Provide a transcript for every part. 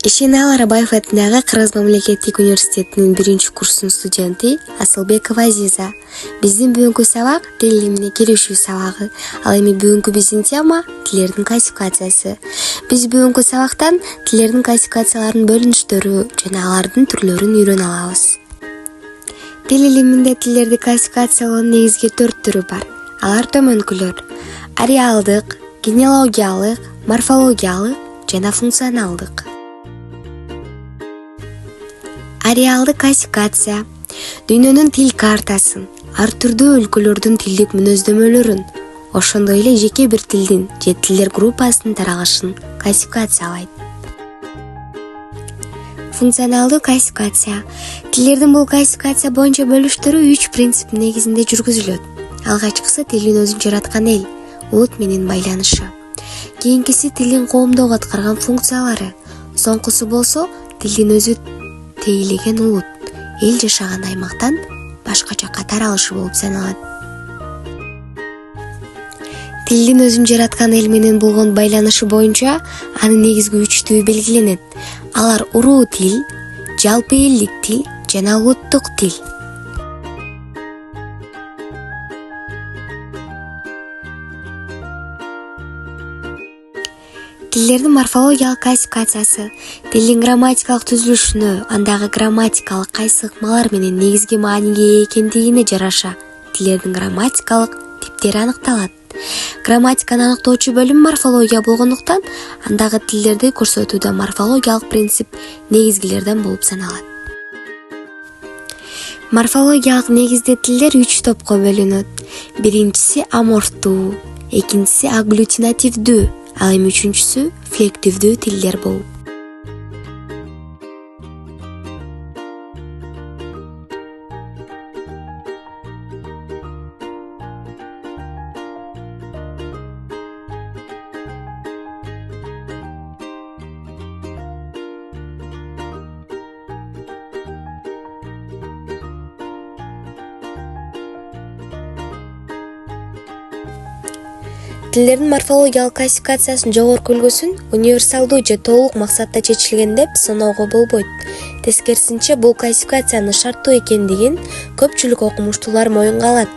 Ишенал Арабаев атындагы Кыргыз мамлекеттик университетинин 1-курсунун студенти Асылбекова Азиза. Биздин бүгүнкү сабак тил илимине киришүү сабагы. Ал эми бүгүнкү биздин тема тилердин классификациясы. Биз бүгүнкү сабактан тилердин классификацияларынын бөлүнүштөрү жана алардын түрлөрүн үйрөнө алабыз. Тил илиминде тилерди классификациялоонун негизги 4 түрү бар. Алар төмөнкүлөр: ареалдык, генеалогиялык, морфологиялык жана функционалдык. Ареалдык классификация дүйнөнүн тил картасын, ар түрдүү өлкөлөрдүн тилдик мүнөздөмөлөрүн, ошондой эле жеке бир тилдин же тилдер группасынын таралышын классификациялайт. Функционалдык классификация тилдердин бул классификация боюнча бөлүштөрү 3 принцип негизинде жүргүзүлөт. Алгачкысы тилин өзүн жараткан эл, улут менен байланышы. Кийинкиси тилдин коомдогу аткарган функциялары. Соңкусу болсо тилдин өзү тейлеген улут, эл жашаган аймактан башка жакка таралышы болуп саналат. Тилдин өзүн жараткан эл менен болгон байланышы боюнча анын негизги 3 түрү белгиленет. Алар уруу тил, жалпы элдик тил жана улуттук тил. Тилдердин морфологиялык классификациясы тилдин грамматикалык түзүлүшүнө, андагы грамматикалык кайсы ыкмалар менен негизги мааниге ээ экендигине жараша тилдердин грамматикалык типтери аныкталат. Грамматиканы аныктоочу бөлүм морфология болгондуктан, андагы тилдерди көрсөтүүдө морфологиялык принцип негизгилерден болуп саналат. Морфологиялык негизде тилдер 3 топко бөлүнөт. Биринчиси аморфтуу, экинчиси агглютинативдүү, ал эми үчүнчүсү флективдүү тилдер болуп. Тилдердин морфологиялык классификациясынын жогорку үлгүсүн универсалдуу же толук максатта чечилген деп саноого болбойт. Тескерисинче, бул классификациянын шарттуу экендигин көпчүлүк окумуштуулар моюнга алат.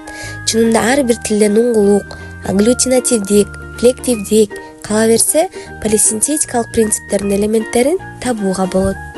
Чынында ар бир тилде нуңгулук, агглютинативдик, флективдик, кала берсе полисинтетикалык принциптердин элементтерин табууга болот.